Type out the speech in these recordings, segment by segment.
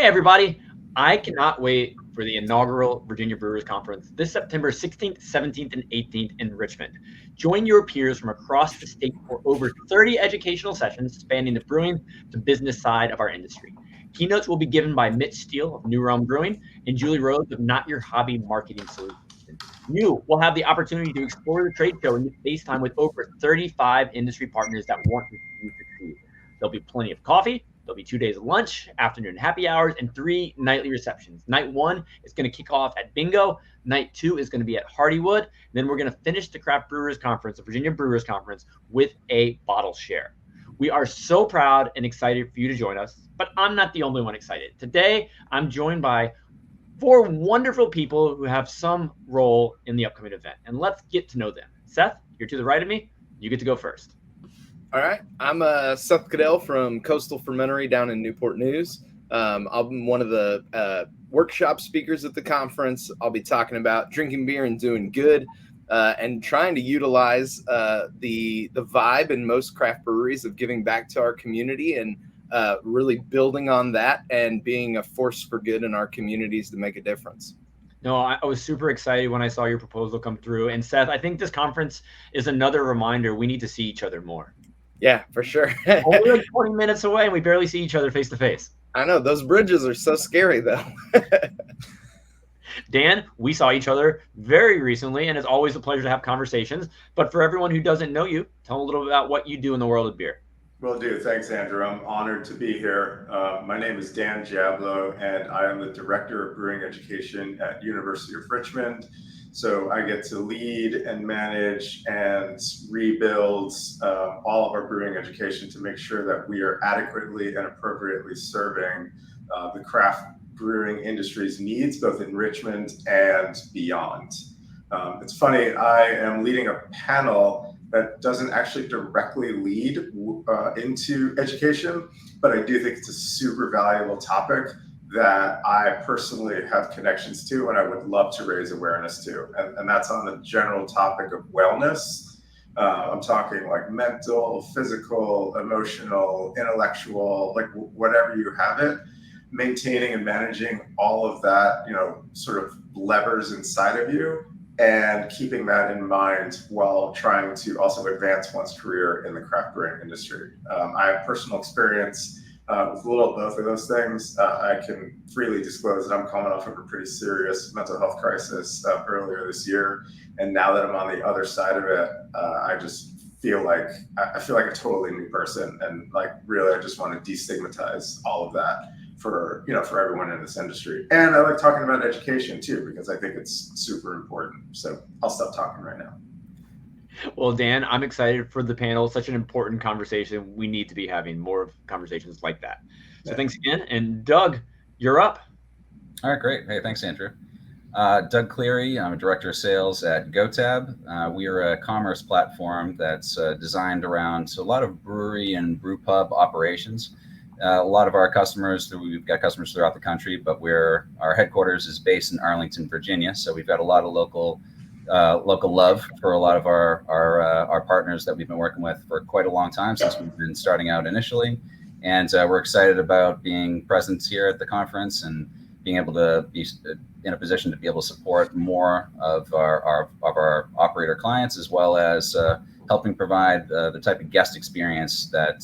Hey, everybody. I cannot wait for the inaugural Virginia Brewers Conference this September 16th, 17th, and 18th in Richmond. Join your peers from across the state for over 30 educational sessions spanning the brewing to business side of our industry. Keynotes will be given by Mitch Steele of New Realm Brewing and Julie Rhodes of Not Your Hobby Marketing Solutions. You will have the opportunity to explore the trade show and FaceTime with over 35 industry partners that want to see you succeed. There'll be plenty of coffee. There'll be 2 days of lunch, afternoon happy hours, and 3 nightly receptions. Night 1 is going to kick off at Bingo. Night 2 is going to be at Hardywood. Then we're going to finish the Craft Brewers Conference, the Virginia Brewers Conference, with a bottle share. We are so proud and excited for you to join us, but I'm not the only one excited. Today, I'm joined by 4 wonderful people who have some role in the upcoming event, and let's get to know them. Seth, you're to the right of me. You get to go first. All right. I'm Seth Caddell from Coastal Fermentory down in Newport News. I'm one of the workshop speakers at the conference. I'll be talking about drinking beer and doing good and trying to utilize the vibe in most craft breweries of giving back to our community and really building on that and being a force for good in our communities to make a difference. No, I was super excited when I saw your proposal come through. And Seth, I think this conference is another reminder we need to see each other more. Yeah, for sure. Only like 20 minutes away and we barely see each other face to face. I know, those bridges are so scary though. Dan, we saw each other very recently, and it's always a pleasure to have conversations. But for everyone who doesn't know you, tell them a little bit about what you do in the world of beer. Will do. Thanks, Andrew. I'm honored to be here. My name is Dan Jablow, and I am the Director of Brewing Education at University of Richmond. So I get to lead and manage and rebuild all of our brewing education to make sure that we are adequately and appropriately serving the craft brewing industry's needs, both in Richmond and beyond. It's funny, I am leading a panel that doesn't actually directly lead into education, but I do think it's a super valuable topic that I personally have connections to and I would love to raise awareness to. And that's on the general topic of wellness. I'm talking like mental, physical, emotional, intellectual, like whatever you have it, maintaining and managing all of that, sort of levers inside of you and keeping that in mind while trying to also advance one's career in the craft brewing industry. I have personal experience with a little of both of those things. I can freely disclose that I'm coming off of a pretty serious mental health crisis earlier this year. And now that I'm on the other side of it, I just feel like a totally new person. And like, really, I just want to destigmatize all of that for everyone in this industry. And I like talking about education too, because I think it's super important. So I'll stop talking right now. Well, Dan, I'm excited for the panel. Such an important conversation. We need to be having more conversations like that. So Thanks again. And Doug, you're up. All right, great. Hey, thanks, Andrew. Doug Cleary, I'm a director of sales at GoTab. We are a commerce platform that's designed around a lot of brewery and brew pub operations. A lot of our customers, we've got customers throughout the country, but our headquarters is based in Arlington, Virginia. So we've got a lot of local love for a lot of our partners that we've been working with for quite a long time since we've been starting out initially. And we're excited about being present here at the conference and being able to be in a position to be able to support more of our operator clients, as well as helping provide the type of guest experience that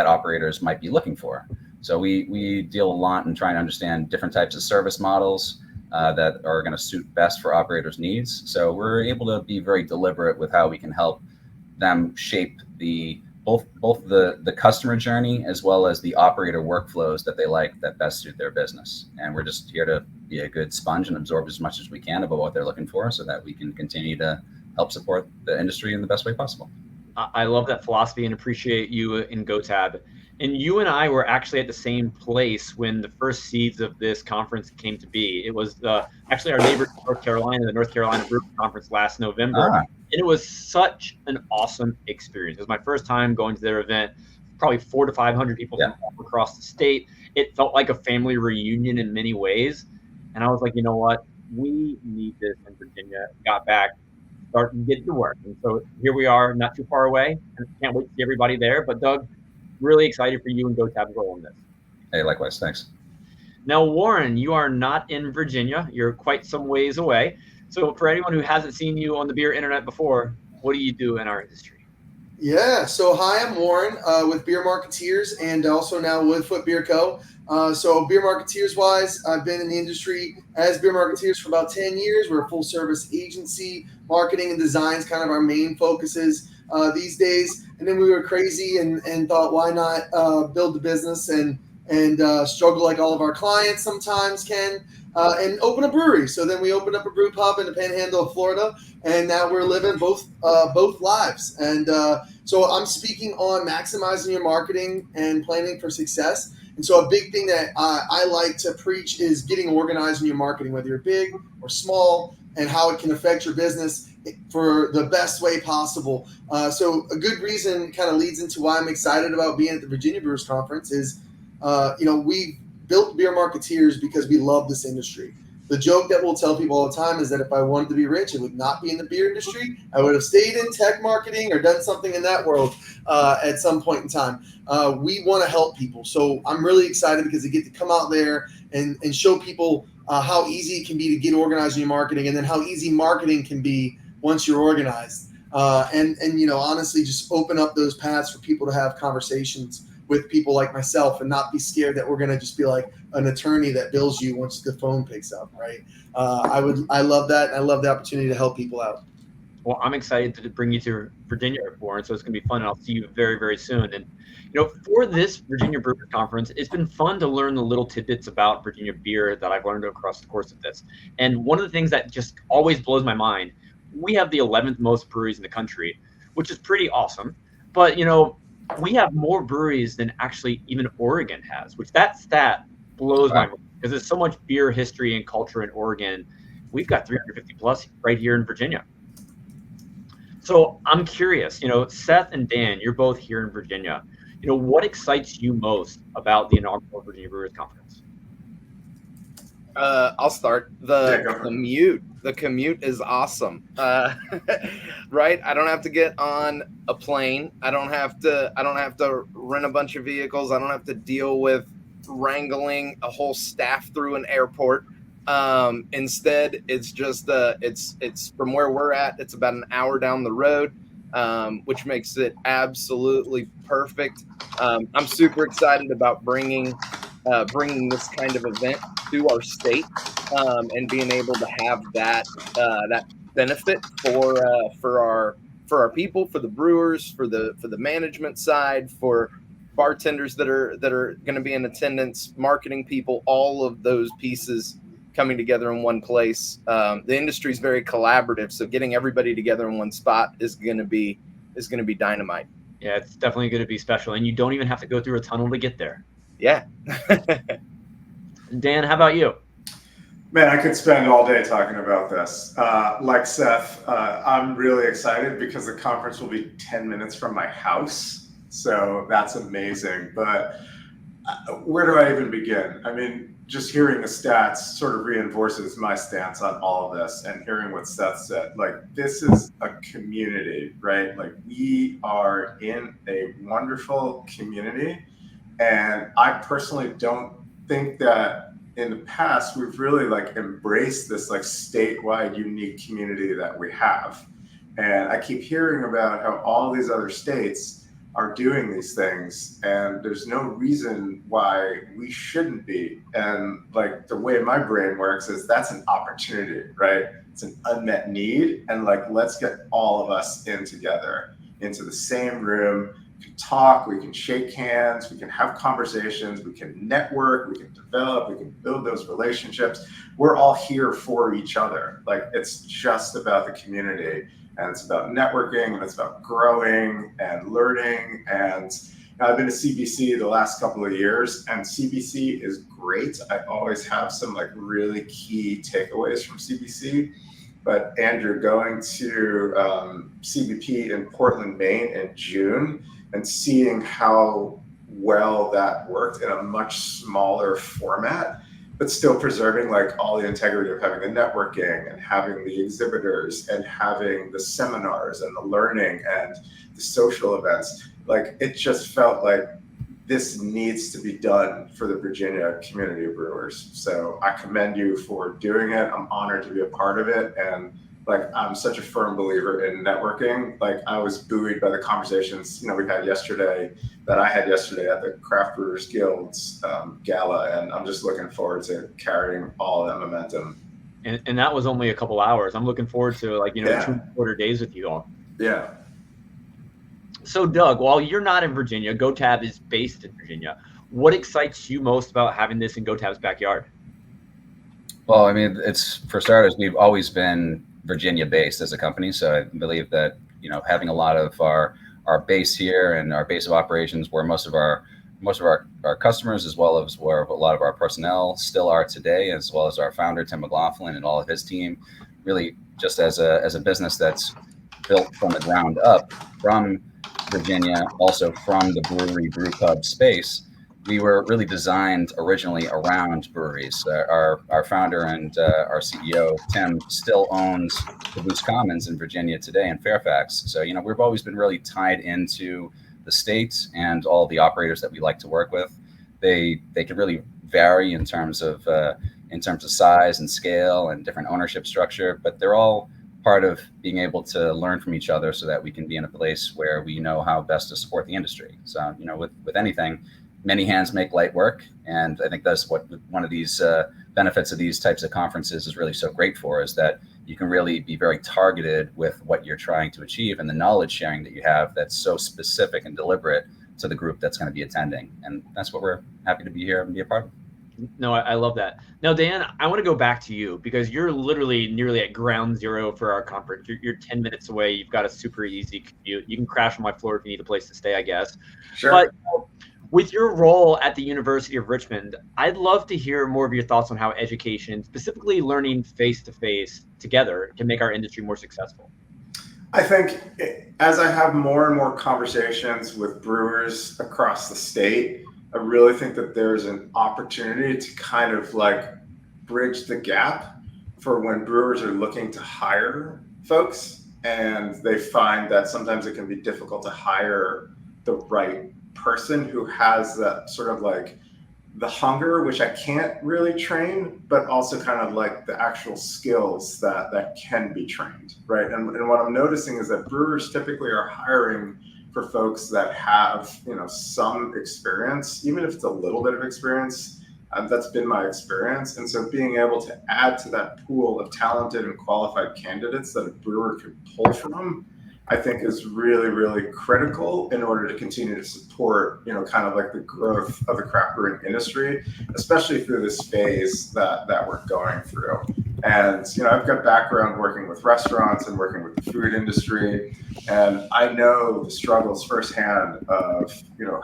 operators might be looking for. So we deal a lot in trying to understand different types of service models that are going to suit best for operators' needs. So we're able to be very deliberate with how we can help them shape both the customer journey as well as the operator workflows that they like that best suit their business. And we're just here to be a good sponge and absorb as much as we can about what they're looking for so that we can continue to help support the industry in the best way possible. I love that philosophy and appreciate you in GoTab. And you and I were actually at the same place when the first seeds of this conference came to be. It was actually our neighbor, North Carolina, the North Carolina Brewers Conference last November. And it was such an awesome experience. It was my first time going to their event, probably 400 to 500 people from all across the state. It felt like a family reunion in many ways. And I was like, you know what? We need this in Virginia. Got back, starting to get to work. And so here we are, not too far away. And can't wait to see everybody there. But Doug, really excited for you and GoTab to go on this. Hey, likewise. Thanks. Now, Warren, you are not in Virginia. You're quite some ways away. So for anyone who hasn't seen you on the beer internet before, what do you do in our industry? Yeah, so hi, I'm Warren with Beer Marketeers and also now Woodfoot Beer Co. So Beer Marketeers wise, I've been in the industry as Beer Marketeers for about 10 years. We're a full service agency. Marketing and design is kind of our main focuses these days. And then we were crazy and thought, why not build the business and struggle like all of our clients sometimes can and open a brewery. So then we opened up a brew pub in the Panhandle of Florida, and now we're living both lives. And so I'm speaking on maximizing your marketing and planning for success. And so a big thing that I like to preach is getting organized in your marketing, whether you're big or small, and how it can affect your business for the best way possible. So a good reason kind of leads into why I'm excited about being at the Virginia Brewers Conference is, we built Beer Marketeers because we love this industry. The joke that we'll tell people all the time is that if I wanted to be rich, it would not be in the beer industry. I would have stayed in tech marketing or done something in that world at some point in time. We want to help people. So I'm really excited because I get to come out there and show people how easy it can be to get organized in your marketing, and then how easy marketing can be once you're organized. And honestly, just open up those paths for people to have conversations with people like myself and not be scared that we're going to just be like an attorney that bills you once the phone picks up, right? I love that. And I love the opportunity to help people out. Well, I'm excited to bring you to Virginia, Warren, so it's going to be fun, and I'll see you very, very soon. And, for this Virginia Brewers Conference, it's been fun to learn the little tidbits about Virginia beer that I've learned across the course of this. And one of the things that just always blows my mind, we have the 11th most breweries in the country, which is pretty awesome. But, we have more breweries than actually even Oregon has, which that stat blows my mind because there's so much beer history and culture in Oregon. We've got 350 plus right here in Virginia. So I'm curious, Seth and Dan, you're both here in Virginia. What excites you most about the inaugural Virginia Brewers Conference? I'll start. The commute is awesome. Right? I don't have to get on a plane. I don't have to rent a bunch of vehicles. I don't have to deal with wrangling a whole staff through an airport. Instead, it's just it's from where we're at. It's about an hour down the road, which makes it absolutely perfect. I'm super excited about bringing this kind of event to our state, and being able to have that benefit for our people, for the brewers, for the management side, for bartenders that are going to be in attendance, marketing people, all of those pieces coming together in one place. The industry is very collaborative, so getting everybody together in one spot is going to be dynamite. Yeah, it's definitely going to be special, and you don't even have to go through a tunnel to get there. Yeah. Dan, how about you? Man, I could spend all day talking about this. Like Seth, I'm really excited because the conference will be 10 minutes from my house. So that's amazing. But where do I even begin? I mean, just hearing the stats sort of reinforces my stance on all of this, and hearing what Seth said, like, this is a community, right? Like, we are in a wonderful community. And I personally don't think that in the past we've really embraced this statewide unique community that we have. And I keep hearing about how all these other states are doing these things, and there's no reason why we shouldn't be. And the way my brain works is that's an opportunity, right? It's an unmet need, and let's get all of us in together into the same room. We can talk, we can shake hands, we can have conversations, we can network, we can develop, we can build those relationships. We're all here for each other. It's just about the community, and it's about networking, and it's about growing and learning. And I've been to CBC the last couple of years, and CBC is great. I always have some really key takeaways from CBC. But Andrew, going to CBP in Portland, Maine in June, and seeing how well that worked in a much smaller format, but still preserving all the integrity of having the networking and having the exhibitors and having the seminars and the learning and the social events. It just felt like this needs to be done for the Virginia community of brewers. So I commend you for doing it. I'm honored to be a part of it. And like, I'm such a firm believer in networking. Like, I was buoyed by the conversations, we had yesterday at the Craft Brewers Guild's gala. And I'm just looking forward to carrying all of that momentum. And that was only a couple hours. I'm looking forward to 2.25 days with you all. Yeah. So Doug, while you're not in Virginia, GoTab is based in Virginia. What excites you most about having this in GoTab's backyard? Well, I mean, it's, for starters, we've always been Virginia based as a company. So I believe that, having a lot of our base here and our base of operations where most of our customers, as well as where a lot of our personnel still are today, as well as our founder, Tim McLaughlin, and all of his team, really just as a business that's built from the ground up from Virginia, also from the brewery brew pub space. We were really designed originally around breweries. Our founder and our CEO, Tim, still owns the Boost Commons in Virginia today in Fairfax. So, we've always been really tied into the state and all the operators that we like to work with. They can really vary in terms of size and scale and different ownership structure, but they're all part of being able to learn from each other so that we can be in a place where we know how best to support the industry. So, with anything, many hands make light work. And I think that's what one of these benefits of these types of conferences is really so great for, is that you can really be very targeted with what you're trying to achieve and the knowledge sharing that you have that's so specific and deliberate to the group that's going to be attending. And that's what we're happy to be here and be a part of. No, I love that. Now, Dan, I want to go back to you because you're literally nearly at ground zero for our conference. You're 10 minutes away. You've got a super easy commute. You can crash on my floor if you need a place to stay, I guess. Sure. But with your role at the University of Richmond, I'd love to hear more of your thoughts on how education, specifically learning face-to-face together, can make our industry more successful. I think as I have more and more conversations with brewers across the state, I really think that there's an opportunity to kind of bridge the gap for when brewers are looking to hire folks, and they find that sometimes it can be difficult to hire the right person who has that sort of the hunger, which I can't really train, but also kind of the actual skills that can be trained, right? And what I'm noticing is that brewers typically are hiring for folks that have, some experience, even if it's a little bit of experience. That's been my experience. And so being able to add to that pool of talented and qualified candidates that a brewer can pull from, I think is really, really critical in order to continue to support, kind of the growth of the craft brewing industry, especially through this phase that we're going through. And, I've got background working with restaurants and working with the food industry. And I know the struggles firsthand of,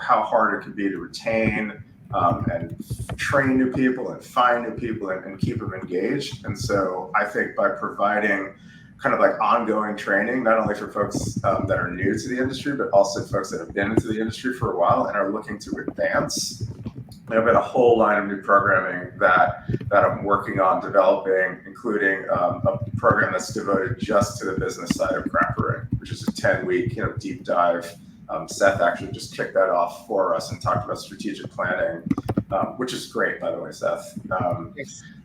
how hard it can be to retain and train new people and find new people and keep them engaged. And so I think by providing kind of ongoing training, not only for folks that are new to the industry, but also folks that have been into the industry for a while and are looking to advance. I've got a whole line of new programming that I'm working on developing, including a program that's devoted just to the business side of craft brewing, which is a 10-week, deep dive. Seth actually just kicked that off for us and talked about strategic planning, which is great, by the way, Seth.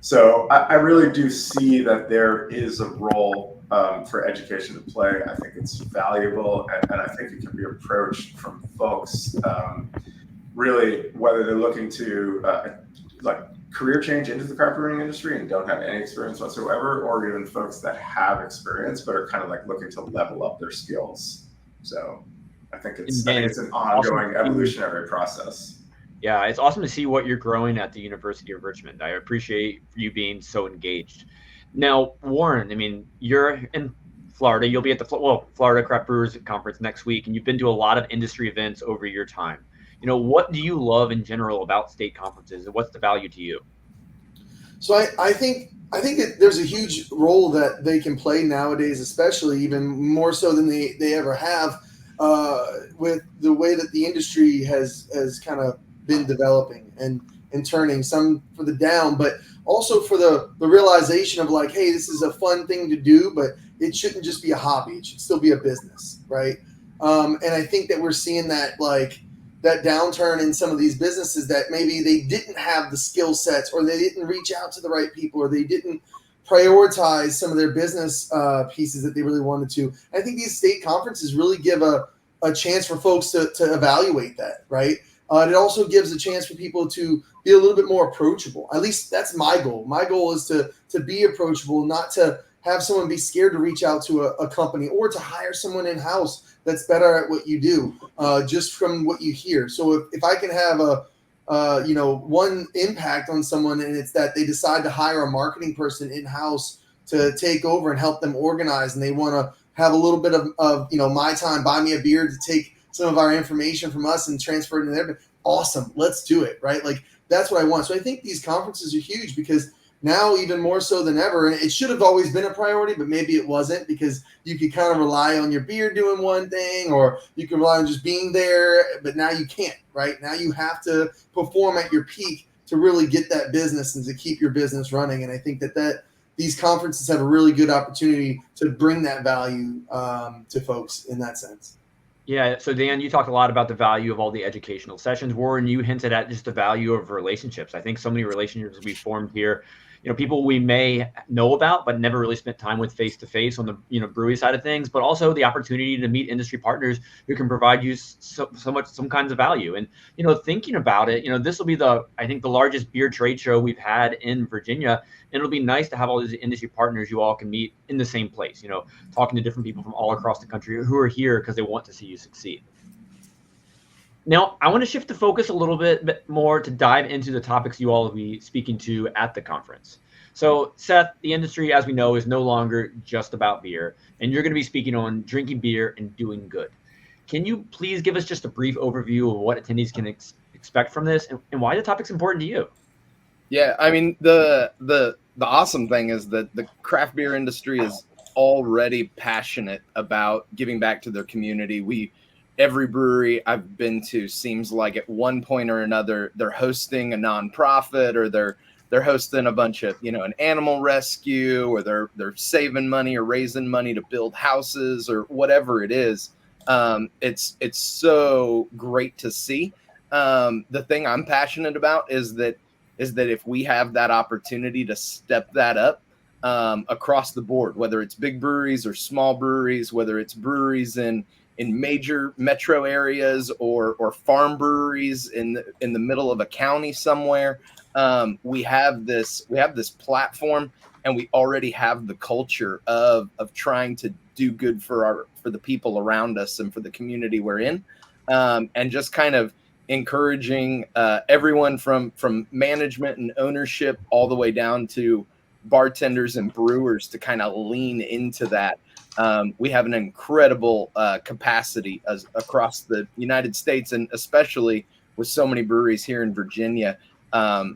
So I really do see that there is a role for education to play. I think it's valuable, and I think it can be approached from folks really, whether they're looking to career change into the craft brewing industry and don't have any experience whatsoever, or even folks that have experience but are kind of looking to level up their skills. So I think it's an ongoing evolutionary process. Yeah, it's awesome to see what you're growing at the University of Richmond. I appreciate you being so engaged. Now, Warren, I mean, you're in Florida. You'll be at the Florida Craft Brewers Conference next week, and you've been to a lot of industry events over your time. What do you love in general about state conferences, and what's the value to you? So I think that there's a huge role that they can play nowadays, especially even more so than they ever have, with the way that the industry has kind of been developing and turning, some for the down, but also for the realization of hey, this is a fun thing to do, but it shouldn't just be a hobby. It should still be a business, right? And I think that we're seeing that that downturn in some of these businesses that maybe they didn't have the skill sets, or they didn't reach out to the right people, or they didn't prioritize some of their business pieces that they really wanted to. I think these state conferences really give a chance for folks to evaluate that, right? It also gives a chance for people to be a little bit more approachable. At least that's my goal. My goal is to be approachable, not to have someone be scared to reach out to a company, or to hire someone in-house that's better at what you do, just from what you hear. So if I can have one impact on someone, and it's that they decide to hire a marketing person in-house to take over and help them organize, and they want to have a little bit of my time, buy me a beer to take some of our information from us and transfer it to them. Awesome. Let's do it. Right. Like, that's what I want. So I think these conferences are huge, because now even more so than ever, and it should have always been a priority, but maybe it wasn't, because you could kind of rely on your beer doing one thing, or you can rely on just being there, but now you can't, right? Now you have to perform at your peak to really get that business and to keep your business running. And I think that these conferences have a really good opportunity to bring that value to folks in that sense. Yeah. So Dan, you talked a lot about the value of all the educational sessions. Warren, you hinted at just the value of relationships. I think so many relationships we formed here, people we may know about, but never really spent time with face to face on the, brewery side of things, but also the opportunity to meet industry partners who can provide you some kinds of value. And, thinking about it, this will be I think the largest beer trade show we've had in Virginia. And it'll be nice to have all these industry partners you all can meet in the same place, talking to different people from all across the country who are here because they want to see you succeed. Now, I want to shift the focus a little bit more to dive into the topics you all will be speaking to at the conference. So, Seth, the industry, as we know, is no longer just about beer, and you're going to be speaking on drinking beer and doing good. Can you please give us just a brief overview of what attendees can expect from this, and why the topic's important to you? Yeah, I mean, the awesome thing is that the craft beer industry is already passionate about giving back to their community. Every brewery I've been to seems like at one point or another they're hosting a nonprofit, or they're hosting a bunch of an animal rescue, or they're saving money or raising money to build houses or whatever it is. It's so great to see. The thing I'm passionate about is that if we have that opportunity to step that up across the board, whether it's big breweries or small breweries, whether it's breweries in major metro areas or farm breweries in the middle of a county somewhere, we have this platform, and we already have the culture of trying to do good for the people around us and for the community we're in, and just kind of encouraging everyone from management and ownership all the way down to bartenders and brewers to kind of lean into that. We have an incredible capacity across the United States, and especially with so many breweries here in Virginia.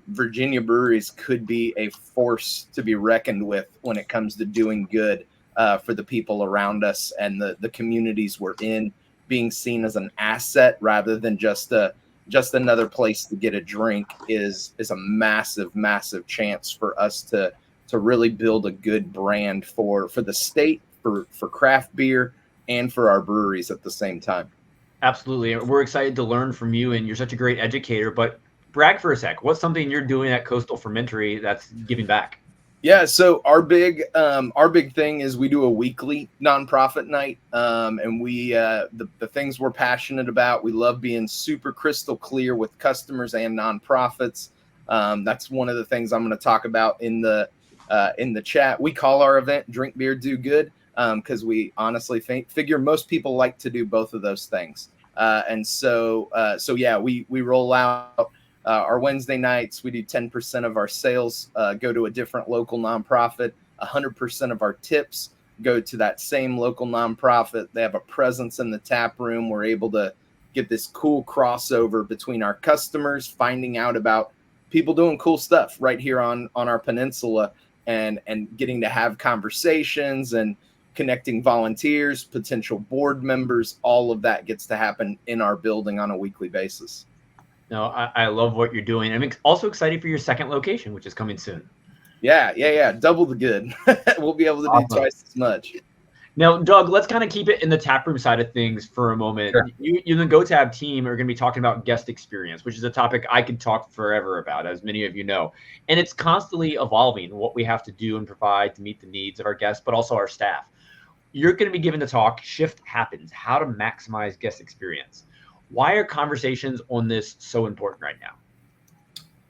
Virginia breweries could be a force to be reckoned with when it comes to doing good for the people around us and the communities we're in, being seen as an asset rather than just another place to get a drink is a massive, massive chance for us to really build a good brand for the state, for craft beer, and for our breweries at the same time. Absolutely. We're excited to learn from you, and you're such a great educator, but brag for a sec. What's something you're doing at Coastal Fermentory that's giving back? Yeah, so our big thing is we do a weekly nonprofit night, and we the things we're passionate about. We love being super crystal clear with customers and nonprofits. That's one of the things I'm going to talk about in the chat. We call our event "Drink Beer, Do Good" because we honestly figure most people like to do both of those things. And so yeah, we roll out. Our Wednesday nights, we do 10% of our sales go to a different local nonprofit. 100% of our tips go to that same local nonprofit. They have a presence in the tap room. We're able to get this cool crossover between our customers, finding out about people doing cool stuff right here on our peninsula, and getting to have conversations and connecting volunteers, potential board members. All of that gets to happen in our building on a weekly basis. No, I love what you're doing. I'm also excited for your second location, which is coming soon. Yeah. Double the good. We'll be able to do twice as much. Now, Doug, let's kind of keep it in the taproom side of things for a moment. Sure. You and the GoTab team are going to be talking about guest experience, which is a topic I could talk forever about, as many of you know. And it's constantly evolving what we have to do and provide to meet the needs of our guests, but also our staff. You're going to be given the talk, Shift Happens, how to maximize guest experience. Why are conversations on this so important right now?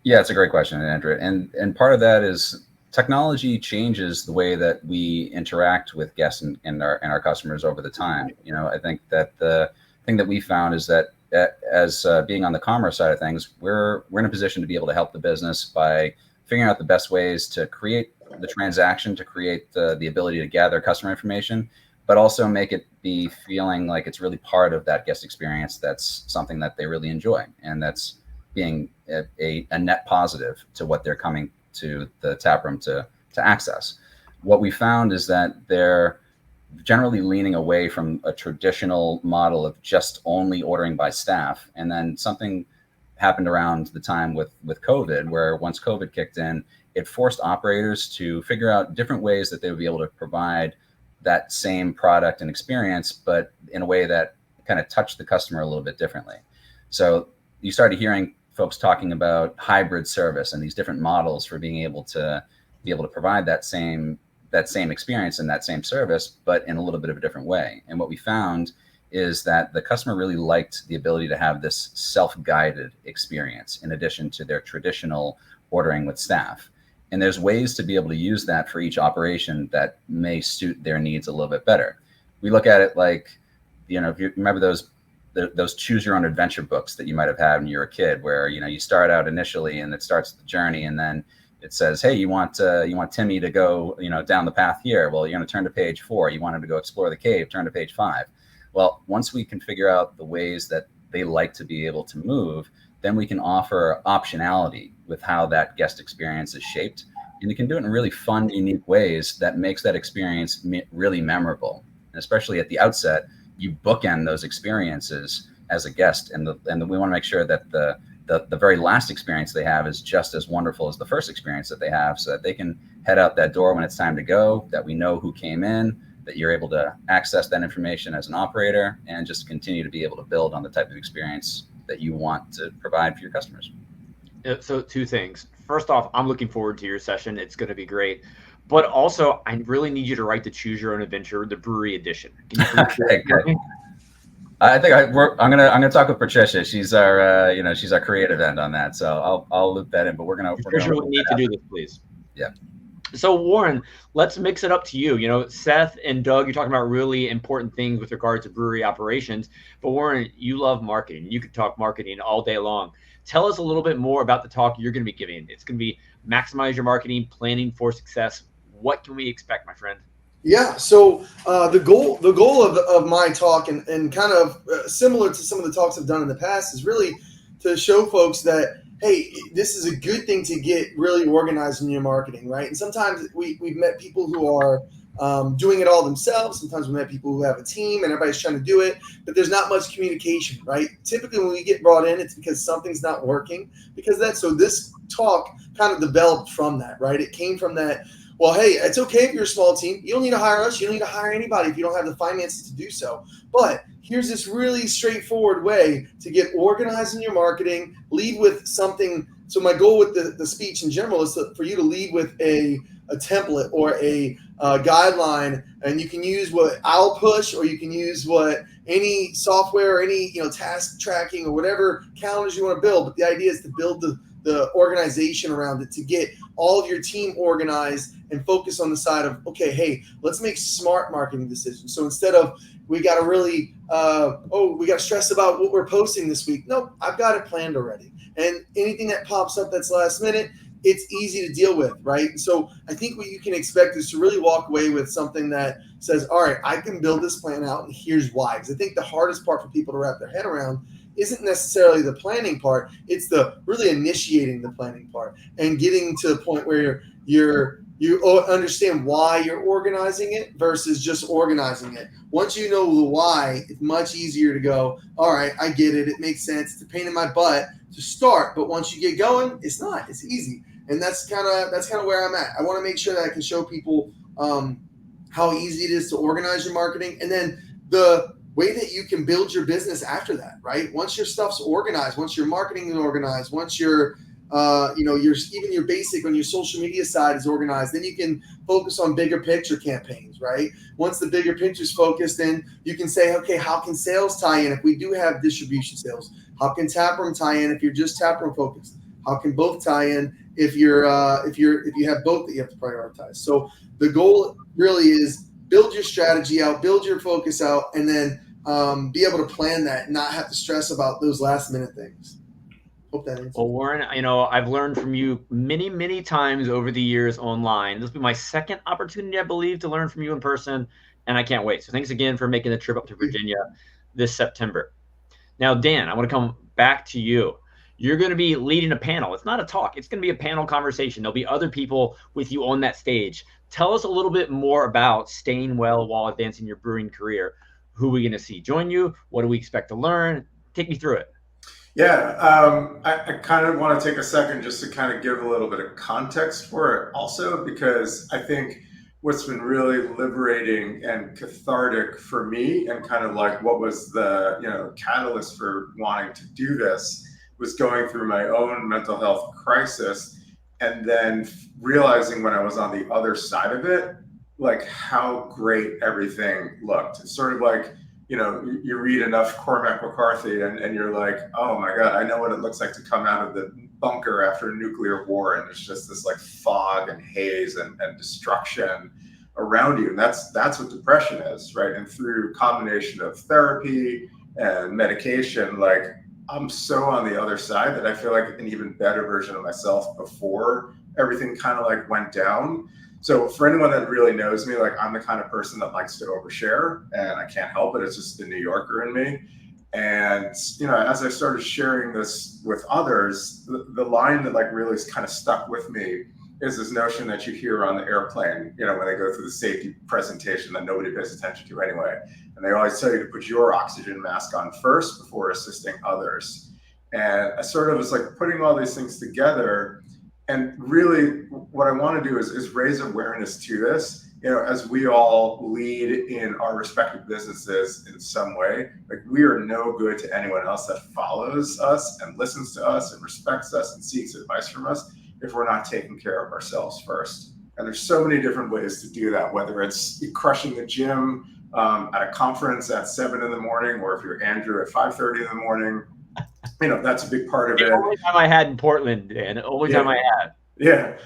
Yeah, it's a great question, Andrew. And part of that is technology changes the way that we interact with guests and our customers over the time. You know, I think that the thing that we found is that as being on the commerce side of things, we're in a position to be able to help the business by figuring out the best ways to create the transaction, to create the ability to gather customer information, but also make it be feeling like it's really part of that guest experience. That's something that they really enjoy, and that's being a net positive to what they're coming to the taproom to access. What we found is that they're generally leaning away from a traditional model of just only ordering by staff. And then something happened around the time with COVID, where once COVID kicked in, it forced operators to figure out different ways that they would be able to provide that same product and experience, but in a way that kind of touched the customer a little bit differently. So you started hearing folks talking about hybrid service and these different models for being able to provide that same experience and that same service, but in a little bit of a different way. And what we found is that the customer really liked the ability to have this self-guided experience in addition to their traditional ordering with staff. And there's ways to be able to use that for each operation that may suit their needs a little bit better. We look at it like, you know, if you remember those choose your own adventure books that you might have had when you were a kid, where, you know, you start out initially and it starts the journey, and then it says, hey, you want Timmy to go, you know, down the path here. Well, you're going to turn to page 4. You want him to go explore the cave, turn to page 5. Well, once we can figure out the ways that they like to be able to move, then we can offer optionality with how that guest experience is shaped. And you can do it in really fun, unique ways that makes that experience really memorable. And especially at the outset, you bookend those experiences as a guest. And we want to make sure that the very last experience they have is just as wonderful as the first experience that they have, so that they can head out that door when it's time to go, that we know who came in, that you're able to access that information as an operator, and just continue to be able to build on the type of experience that you want to provide for your customers. So 2 things. First off, I'm looking forward to your session. It's going to be great. But also, I really need you to write the Choose Your Own Adventure, the brewery edition. Okay, good. I think I'm gonna talk with Patricia. She's our she's our creative end on that. So I'll loop that in. But we're gonna need to do this, please. Yeah. So Warren, let's mix it up to you. You know, Seth and Doug, you're talking about really important things with regard to brewery operations. But Warren, you love marketing. You could talk marketing all day long. Tell us a little bit more about the talk you're going to be giving. It's going to be maximize your marketing, planning for success. What can we expect, my friend? Yeah, so the goal of my talk and kind of similar to some of the talks I've done in the past is really to show folks that, hey, this is a good thing to get really organized in your marketing, right? And sometimes we've met people who are doing it all themselves. Sometimes we met people who have a team and everybody's trying to do it, but there's not much communication, right? Typically when we get brought in, it's because something's not working. So this talk kind of developed from that, right? It came from that. Well, hey, it's okay if you're a small team. You don't need to hire us. You don't need to hire anybody if you don't have the finances to do so. But here's this really straightforward way to get organized in your marketing, lead with something. So my goal with the speech in general is for you to lead with a template or a guideline, and you can use what I'll push, or you can use what any software or any task tracking or whatever calendars you want to build. But the idea is to build the organization around it, to get all of your team organized and focus on the side of, okay, hey, let's make smart marketing decisions. So instead of we got to really, we got to stress about what we're posting this week. Nope, I've got it planned already. And anything that pops up that's last minute, it's easy to deal with, right? So I think what you can expect is to really walk away with something that says, all right, I can build this plan out, and here's why. Because I think the hardest part for people to wrap their head around isn't necessarily the planning part. It's the really initiating the planning part and getting to the point where you understand why you're organizing it versus just organizing it. Once you know the why, it's much easier to go, all right, I get it. It makes sense. It's a pain in my butt to start. But once you get going, it's not. It's easy. And that's kind of where I'm at. I want to make sure that I can show people how easy it is to organize your marketing, and then the way that you can build your business after that, right? Once your stuff's organized, once your marketing is organized, once your even your basic on your social media side is organized, then you can focus on bigger picture campaigns, right? Once the bigger picture is focused, then you can say, okay, how can sales tie in if we do have distribution sales? How can taproom tie in if you're just taproom focused? How can both tie in if you have both that you have to prioritize? So the goal really is build your strategy out, build your focus out, and then be able to plan that and not have to stress about those last minute things. Hope that answers. Well, Warren, I've learned from you many, many times over the years online. This will be my second opportunity, I believe, to learn from you in person, and I can't wait. So thanks again for making the trip up to Virginia this September. Now, Dan, I want to come back to you. You're going to be leading a panel. It's not a talk. It's going to be a panel conversation. There'll be other people with you on that stage. Tell us a little bit more about staying well while advancing your brewing career. Who are we going to see join you? What do we expect to learn? Take me through it. Yeah, I kind of want to take a second just to kind of give a little bit of context for it also, because I think what's been really liberating and cathartic for me, and kind of like what was the catalyst for wanting to do this, was going through my own mental health crisis, and then realizing when I was on the other side of it, like how great everything looked. It's sort of like, you read enough Cormac McCarthy and you're like, oh my God, I know what it looks like to come out of the bunker after a nuclear war. And there's just this like fog and haze and destruction around you. And that's what depression is, right? And through combination of therapy and medication, like I'm so on the other side that I feel like an even better version of myself before everything kind of like went down. So for anyone that really knows me, like I'm the kind of person that likes to overshare, and I can't help it. It's just the New Yorker in me. And, as I started sharing this with others, the line that like really kind of stuck with me is this notion that you hear on the airplane, when they go through the safety presentation that nobody pays attention to anyway. And they always tell you to put your oxygen mask on first before assisting others. And I sort of was like putting all these things together. And really what I want to do is raise awareness to this, as we all lead in our respective businesses in some way. Like we are no good to anyone else that follows us and listens to us and respects us and seeks advice from us if we're not taking care of ourselves first. And there's so many different ways to do that, whether it's crushing the gym at a conference at 7 in the morning, or if you're Andrew at 5:30 in the morning. That's a big part of it. The only time I had in Portland, Dan. The only time I had. Yeah.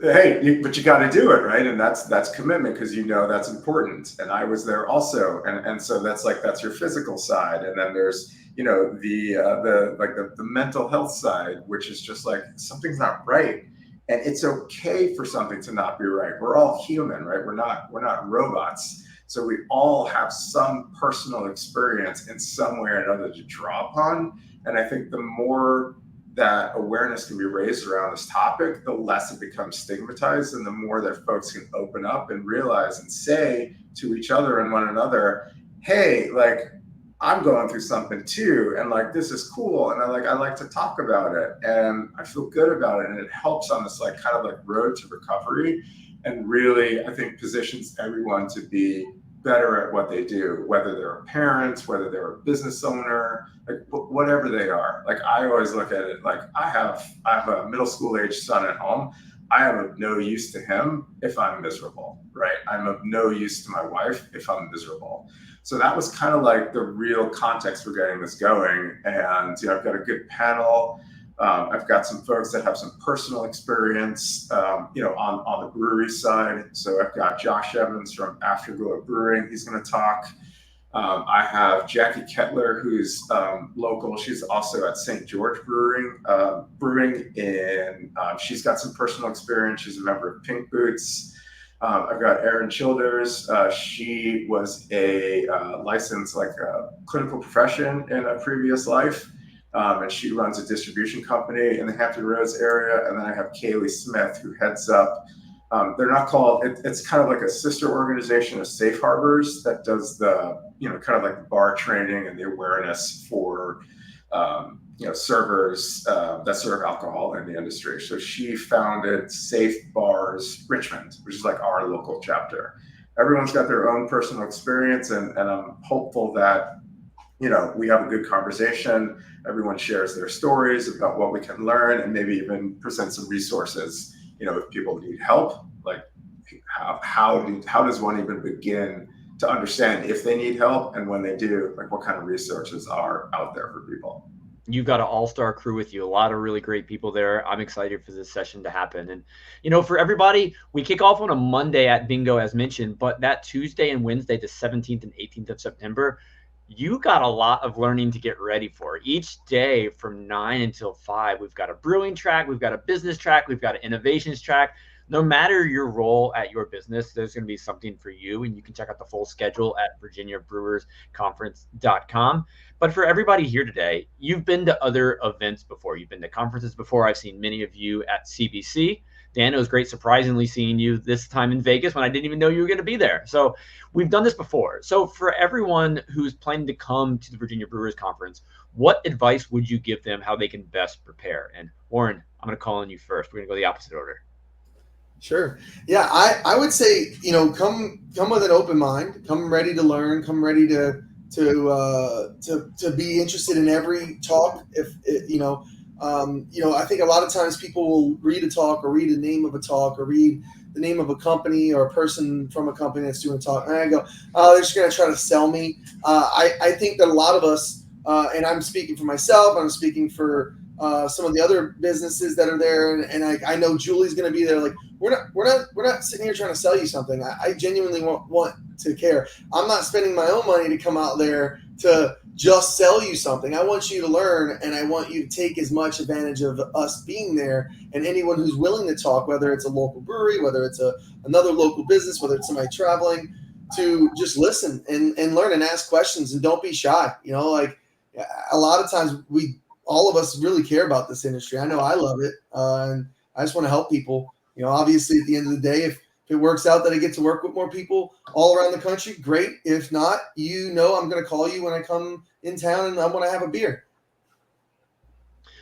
Hey, but you got to do it, right? And that's commitment, because that's important. And I was there also, and so that's your physical side, and then there's the mental health side, which is just like something's not right, and it's okay for something to not be right. We're all human, right? We're not robots. So we all have some personal experience in some way or another to draw upon. And I think the more that awareness can be raised around this topic, the less it becomes stigmatized, and the more that folks can open up and realize and say to each other and one another, hey, like I'm going through something too, and like this is cool, and I like to talk about it, and I feel good about it, and it helps on this like kind of like road to recovery, and really I think positions everyone to be better at what they do, whether they're a parent, whether they're a business owner, like whatever they are. Like I always look at it like I have a middle school age son at home. I am of no use to him if I'm miserable, right? I'm of no use to my wife if I'm miserable. So that was kind of like the real context for getting this going. And I've got a good panel. I've got some folks that have some personal experience, on the brewery side. So I've got Josh Evans from Afterglow Brewing. He's going to talk. I have Jackie Kettler, who's local. She's also at St. George Brewing, she's got some personal experience. She's a member of Pink Boots. I've got Erin Childers. She was a licensed clinical profession in a previous life. And she runs a distribution company in the Hampton Roads area. And then I have Kaylee Smith, who heads up, they're not called, it's kind of like a sister organization of Safe Harbors that does the, kind of like the bar training and the awareness for, servers that serve alcohol in the industry. So she founded Safe Bars Richmond, which is like our local chapter. everyone's got their own personal experience, and I'm hopeful that, we have a good conversation. Everyone shares their stories about what we can learn, and maybe even present some resources. If people need help, like how does one even begin to understand if they need help, and when they do, like what kind of resources are out there for people. You've got an all-star crew with you, a lot of really great people there. I'm excited for this session to happen. And, for everybody, we kick off on a Monday at Bingo, as mentioned, but that Tuesday and Wednesday, the 17th and 18th of September, you got a lot of learning to get ready for. Each day from 9 until 5, we've got a brewing track, we've got a business track, we've got an innovations track. No matter your role at your business, there's going to be something for you, and you can check out the full schedule at virginiabrewersconference.com. But for everybody here today, you've been to other events before. You've been to conferences before. I've seen many of you at CBC. Dan, it was great surprisingly seeing you this time in Vegas when I didn't even know you were going to be there. So we've done this before. So for everyone who's planning to come to the Virginia Brewers Conference, what advice would you give them how they can best prepare? And Warren, I'm going to call on you first. We're going to go the opposite order. Sure. Yeah, I would say, come with an open mind, come ready to learn, come ready to be interested in every talk. I think a lot of times people will read a talk or read the name of a talk or read the name of a company or a person from a company that's doing a talk, and I go, oh, they're just going to try to sell me. I think that a lot of us, and I'm speaking for myself, I'm speaking for some of the other businesses that are there, and I know Julie's going to be there. Like, we're not sitting here trying to sell you something. I genuinely want to care. I'm not spending my own money to come out there to just sell you something. I want you to learn, and I want you to take as much advantage of us being there, and anyone who's willing to talk, whether it's a local brewery, whether it's another local business, whether it's somebody traveling, to just listen and learn and ask questions, and don't be shy. Like a lot of times all of us really care about this industry. I know I love it, and I just want to help people. Obviously, at the end of the day, if it works out that I get to work with more people all around the country, great. If not, I'm going to call you when I come in town and I want to have a beer.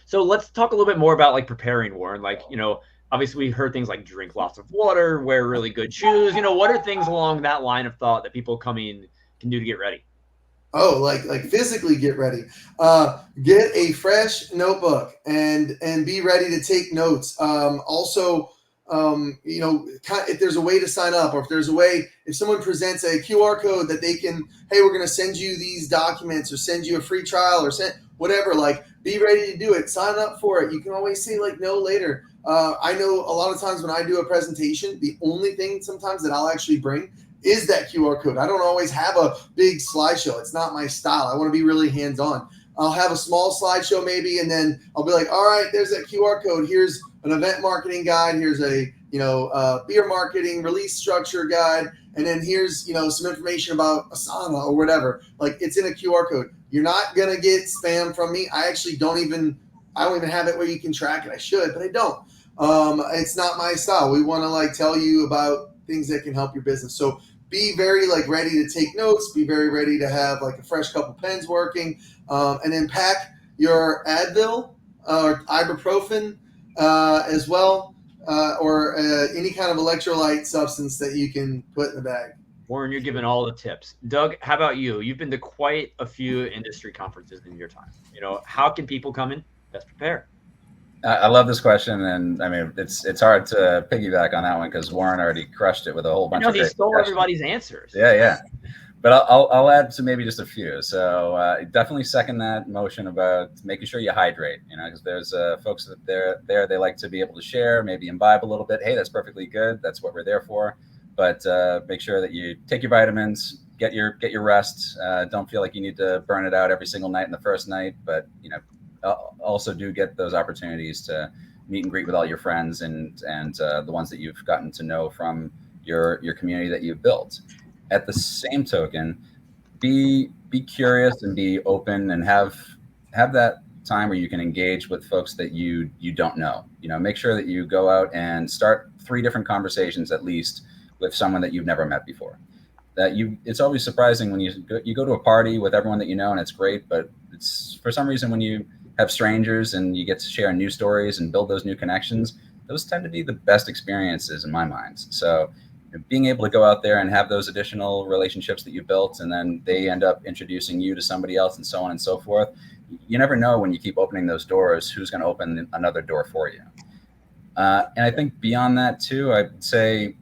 So let's talk a little bit more about preparing, Warren. Obviously we heard things like drink lots of water, wear really good shoes. What are things along that line of thought that people coming can do to get ready? Oh, like physically get ready. Get a fresh notebook and be ready to take notes. If there's a way to sign up, or if someone presents a QR code that they can, hey, we're going to send you these documents or send you a free trial or send whatever, be ready to do it. Sign up for it. You can always say no later. I know a lot of times when I do a presentation, the only thing sometimes that I'll actually bring is that QR code. I don't always have a big slideshow. It's not my style. I want to be really hands-on. I'll have a small slideshow maybe, and then I'll be like, all right, there's that QR code. Here's an event marketing guide. Here's a beer marketing release structure guide. And then here's, some information about Asana or whatever. It's in a QR code. You're not going to get spam from me. I don't even have it where you can track it. I should, but I don't. It's not my style. We want to tell you about things that can help your business. So be very ready to take notes, be very ready to have a fresh couple pens working, and then pack your Advil or ibuprofen as well, or any kind of electrolyte substance that you can put in the bag. Warren, you're giving all the tips. Doug, how about you? You've been to quite a few industry conferences in your time. How can people come in best prepare? I love this question, and I mean it's hard to piggyback on that one because Warren already crushed it with a whole bunch of. He stole everybody's answers. Yeah. But I'll add to maybe just a few. So definitely second that motion about making sure you hydrate. Because there's folks that they like to be able to share, maybe imbibe a little bit. Hey, that's perfectly good. That's what we're there for. But make sure that you take your vitamins, get your rest. Don't feel like you need to burn it out every single night in the first night, but also do get those opportunities to meet and greet with all your friends and the ones that you've gotten to know from your community that you've built. At the same token, be curious and be open and have that time where you can engage with folks that you don't know. Make sure that you go out and start 3 different conversations at least with someone that you've never met before. It's always surprising when you go to a party with everyone that you know, and it's great, but it's for some reason when you have strangers and you get to share new stories and build those new connections, those tend to be the best experiences in my mind. So being able to go out there and have those additional relationships that you built, and then they end up introducing you to somebody else and so on and so forth. You never know when you keep opening those doors, who's going to open another door for you. And I think beyond that too, I'd say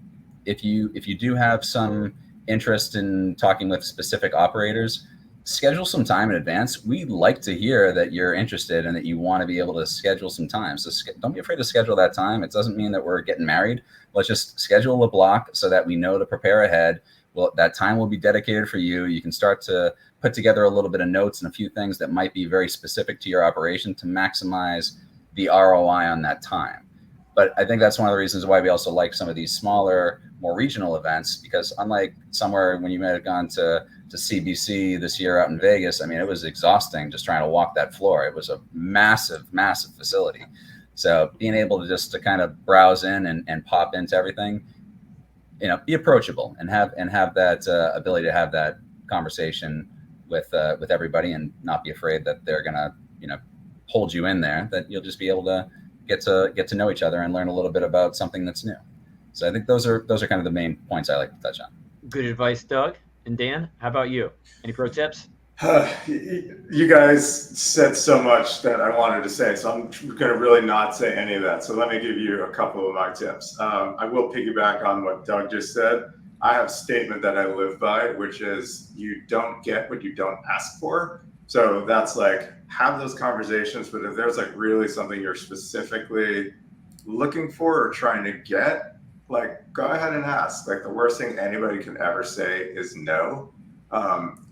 if you do have some interest in talking with specific operators, schedule some time in advance. We like to hear that you're interested and that you want to be able to schedule some time. So don't be afraid to schedule that time. It doesn't mean that we're getting married. Let's just schedule a block so that we know to prepare ahead. Well, that time will be dedicated for you. You can start to put together a little bit of notes and a few things that might be very specific to your operation to maximize the ROI on that time. But I think that's one of the reasons why we also like some of these smaller, more regional events, because unlike somewhere when you might have gone to CBC this year out in Vegas, I mean, it was exhausting just trying to walk that floor. It was a massive, massive facility. So being able to just to kind of browse in and pop into everything, be approachable and have that ability to have that conversation with everybody and not be afraid that they're gonna hold you in there. That you'll just be able to get to know each other and learn a little bit about something that's new. So I think those are kind of the main points I like to touch on. Good advice, Doug. And Dan, how about you? Any pro tips? You guys said so much that I wanted to say, so I'm going to really not say any of that. So let me give you a couple of my tips. I will piggyback on what Doug just said. I have a statement that I live by, which is you don't get what you don't ask for. So that's like, have those conversations, but if there's like really something you're specifically looking for or trying to get, like, go ahead and ask. Like, the worst thing anybody can ever say is no.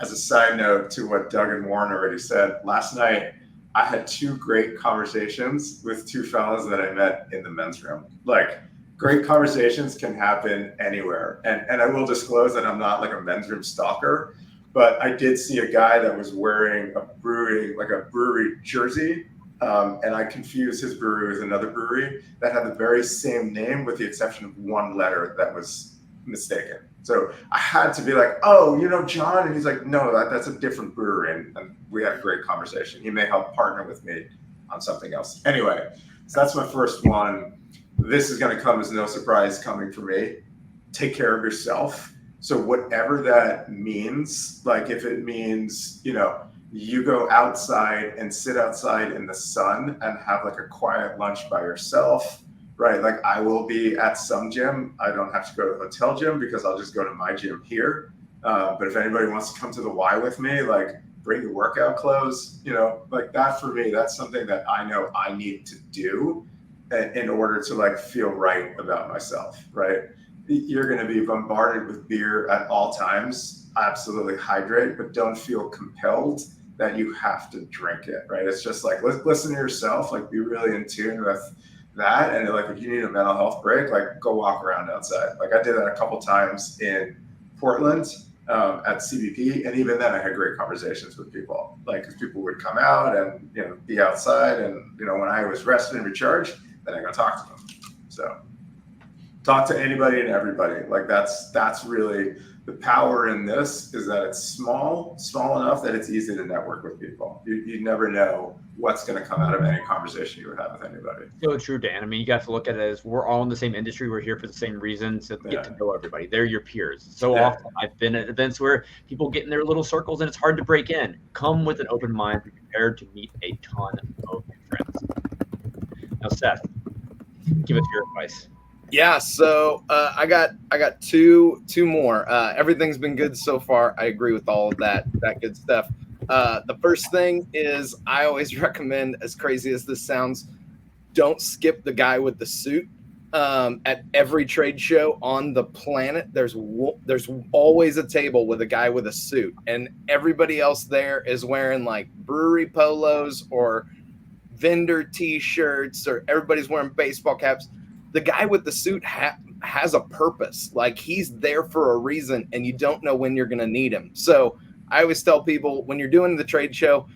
As a side note to what Doug and Warren already said, last night I had 2 great conversations with 2 fellas that I met in the men's room. Like, great conversations can happen anywhere. And I will disclose that I'm not like a men's room stalker, but I did see a guy that was wearing a brewery jersey. And I confused his brewery with another brewery that had the very same name with the exception of one letter that was mistaken. So I had to be like, oh, John? And he's like, no, that's a different brewery. And we had a great conversation. He may help partner with me on something else. Anyway, so that's my first one. This is going to come as no surprise coming from me. Take care of yourself. So whatever that means, like if it means, you go outside and sit outside in the sun and have like a quiet lunch by yourself, right? Like I will be at some gym. I don't have to go to the hotel gym because I'll just go to my gym here. But if anybody wants to come to the Y with me, like bring your workout clothes, like that for me, that's something that I know I need to do in order to like feel right about myself, right? You're going to be bombarded with beer at all times. Absolutely hydrate, but don't feel compelled that you have to drink it, right? It's just like, listen to yourself, like be really in tune with that. And like, if you need a mental health break, like go walk around outside. Like I did that a couple times in Portland at CBP. And even then I had great conversations with people, like, cause people would come out and, be outside. And, when I was rested and recharged, then I go talk to them. So talk to anybody and everybody. Like that's really the power in this, is that it's small enough that it's easy to network with people. You never know what's going to come out of any conversation you would have with anybody. So true, Dan. I mean, you got to look at it as we're all in the same industry. We're here for the same reasons to get to know everybody. They're your peers. So often I've been at events where people get in their little circles and it's hard to break in. Come with an open mind, be prepared to meet a ton of new friends. Now, Seth, give us your advice. Yeah, so I got two more. Everything's been good so far. I agree with all of that good stuff. The first thing is I always recommend, as crazy as this sounds, don't skip the guy with the suit. At every trade show on the planet, there's always a table with a guy with a suit, and everybody else there is wearing like brewery polos or vendor t-shirts, or everybody's wearing baseball caps. The guy with the suit has a purpose. Like he's there for a reason, and you don't know when you're going to need him. So I always tell people, when you're doing the trade show,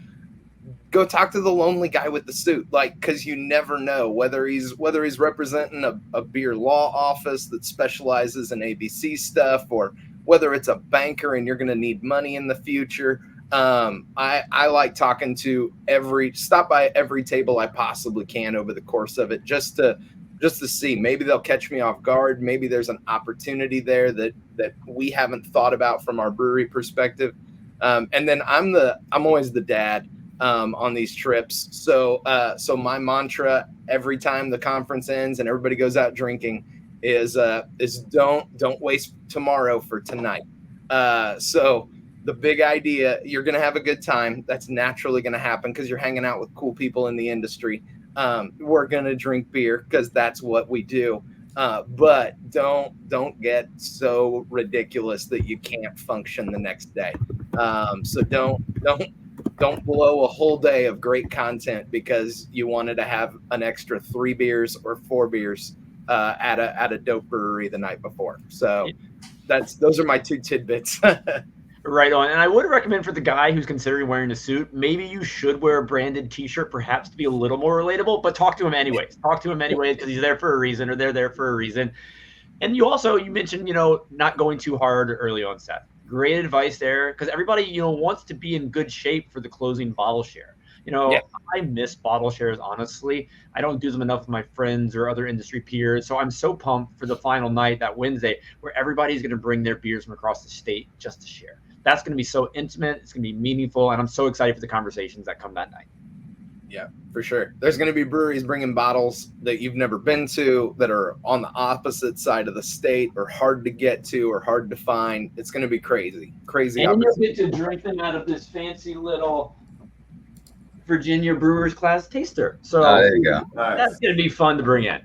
go talk to the lonely guy with the suit, like, because you never know whether he's representing a beer law office that specializes in ABC stuff, or whether it's a banker and you're going to need money in the future. I like talking to stop by every table I possibly can over the course of it, just to just to see. Maybe they'll catch me off guard. Maybe there's an opportunity there that we haven't thought about from our brewery perspective. And then I'm always the dad on these trips. So my mantra every time the conference ends and everybody goes out drinking is don't waste tomorrow for tonight. So the big idea, you're going to have a good time. That's naturally going to happen because you're hanging out with cool people in the industry. We're going to drink beer because that's what we do. But don't get so ridiculous that you can't function the next day. So don't blow a whole day of great content because you wanted to have an extra 3 beers or 4 beers at a dope brewery the night before. So those are my 2 tidbits. Right on. And I would recommend for the guy who's considering wearing a suit, maybe you should wear a branded t-shirt, perhaps to be a little more relatable, but talk to him anyways. Talk to him anyways because he's there for a reason, or they're there for a reason. And you mentioned, not going too hard early on, Seth. Great advice there, because everybody, wants to be in good shape for the closing bottle share. I miss bottle shares, honestly. I don't do them enough with my friends or other industry peers. So I'm so pumped for the final night, that Wednesday, where everybody's going to bring their beers from across the state just to share. That's going to be so intimate. It's going to be meaningful. And I'm so excited for the conversations that come that night. Yeah, for sure. There's going to be breweries bringing bottles that you've never been to, that are on the opposite side of the state, or hard to get to, or hard to find. It's going to be crazy. And you'll get to drink them out of this fancy little Virginia Brewers class taster. So there you go. That's going to be fun to bring in.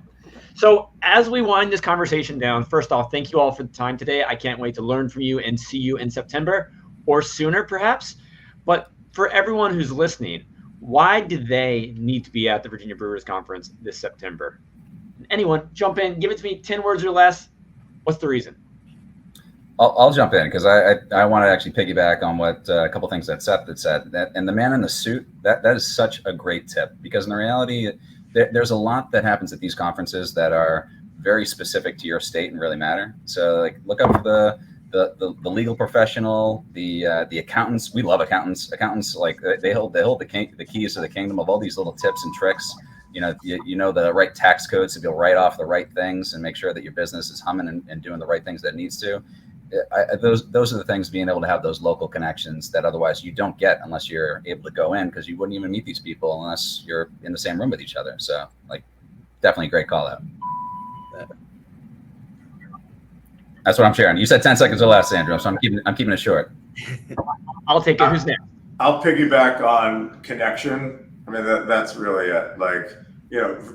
So as we wind this conversation down, first off, thank you all for the time today. I can't wait to learn from you and see you in September, or sooner perhaps. But for everyone who's listening, why do they need to be at the Virginia Brewers Conference this September? Anyone, jump in, give it to me, 10 words or less. What's the reason? I'll jump in because I want to actually piggyback on what a couple things that Seth had said. And the man in the suit, that is such a great tip, because in the reality, there's a lot that happens at these conferences that are very specific to your state and really matter. So like, look up the legal professional, the accountants. We love accountants. Accountants, like they hold the keys to the kingdom of all these little tips and tricks. You know the right tax codes, so you'll write off the right things and make sure that your business is humming and doing the right things that it needs to. Those are the things, being able to have those local connections that otherwise you don't get unless you're able to go in, because you wouldn't even meet these people unless you're in the same room with each other. So like, definitely a great call out. That's what I'm sharing. You said 10 seconds or less, Andrew, so I'm keeping it short. I'll take it. Who's next? I'll piggyback on connection. I mean, that's really it. Like,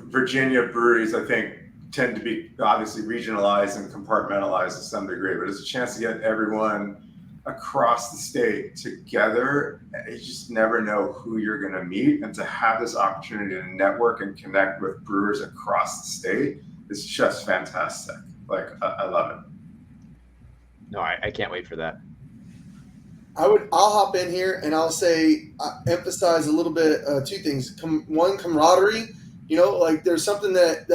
Virginia breweries, I think, tend to be obviously regionalized and compartmentalized to some degree, but it's a chance to get everyone across the state together. You just never know who you're going to meet, and to have this opportunity to network and connect with brewers across the state is just fantastic. Like, I love it. No, I can't wait for that. I'll hop in here and I'll say, emphasize a little bit, 2 things. One, camaraderie. Like, there's something that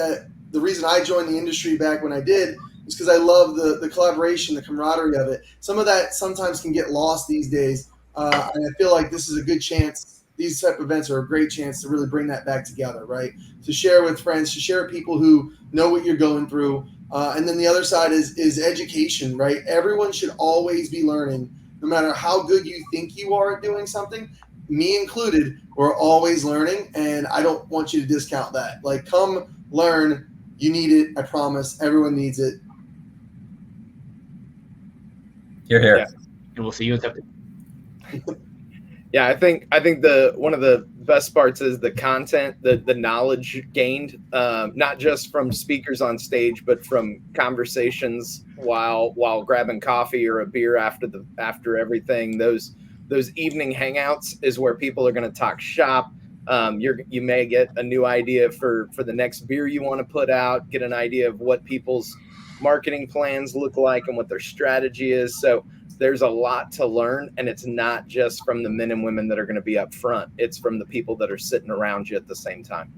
the reason I joined the industry back when I did is because I love the collaboration, the camaraderie of it. Some of that sometimes can get lost these days. And I feel like this is a good chance. These type of events are a great chance to really bring that back together, right? To share with friends, to share with people who know what you're going through. And then the other side is education, right? Everyone should always be learning, no matter how good you think you are at doing something. Me included, we're always learning, and I don't want you to discount that. Like, come learn. You need it. I promise. Everyone needs it. You're here. Yeah. And we'll see you in September. Yeah, I think one of the best parts is the content, the knowledge gained, not just from speakers on stage, but from conversations while grabbing coffee or a beer after everything. Those evening hangouts is where people are going to talk shop. You may get a new idea for the next beer you want to put out, get an idea of what people's marketing plans look like and what their strategy is. So there's a lot to learn, and it's not just from the men and women that are going to be up front. It's from the people that are sitting around you at the same time.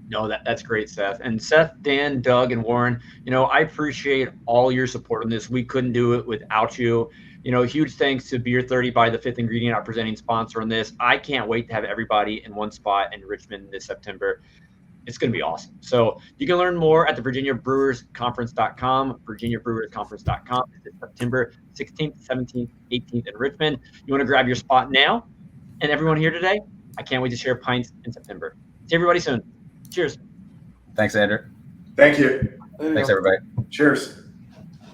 No, that's great, Seth. And Seth, Dan, Doug, and Warren, I appreciate all your support on this. We couldn't do it without you. Huge thanks to Beer 30 by the Fifth Ingredient, our presenting sponsor on this. I can't wait to have everybody in one spot in Richmond this September. It's going to be awesome. So you can learn more at the virginiabrewersconference.com, virginiabrewersconference.com. It's September 16th, 17th, 18th in Richmond. You want to grab your spot now? And everyone here today, I can't wait to share pints in September. See everybody soon. Cheers. Thanks, Andrew. Thank you. Thanks, everybody. Cheers.